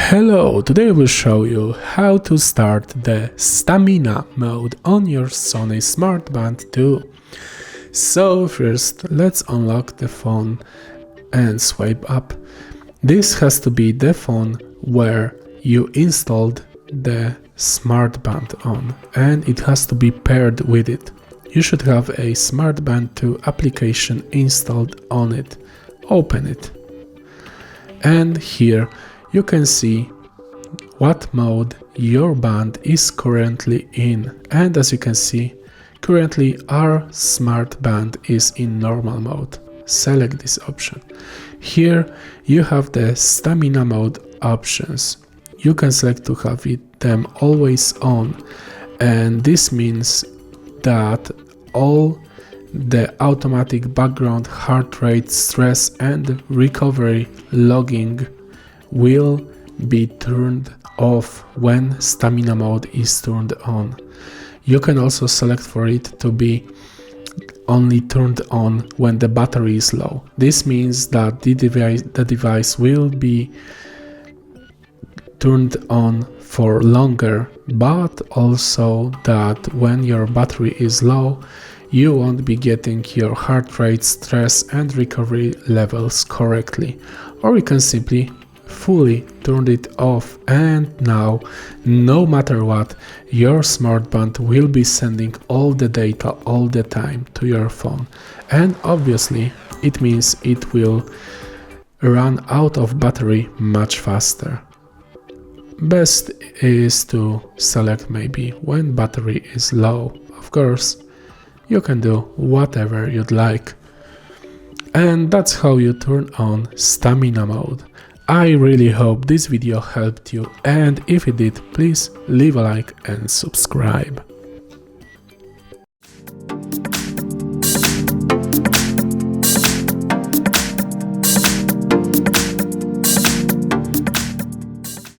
Hello, today I will show you how to start the Stamina mode on your Sony SmartBand 2. So first, let's unlock the phone and swipe up. This has to be the phone where you installed the SmartBand on, and it has to be paired with it. You should have a SmartBand2 application installed on it. Open it. And here you can see what mode your band is currently in, and as you can see, currently our SmartBand is in normal mode. Select this option. Here you have the StaminaMode options. You can select to have them always on, and this means that all the automatic background heart rate, stress and recovery logging will be turned off when Stamina mode is turned on. You can also select for it to be only turned on when the battery is low. This means that the device will be turned on for longer, but also that when your battery is low, you won't be getting your heart rate, stress and recovery levels correctly. Or you can simply fully turn it off, and now no matter what, your SmartBand will be sending all the data all the time to your phone, and obviously it means it will run out of battery much faster. Best is to select maybe when battery is low. Of course, you can do whatever you'd like. And that's how you turn on Stamina mode. I really hope this video helped you, and if it did, please leave a like and subscribe.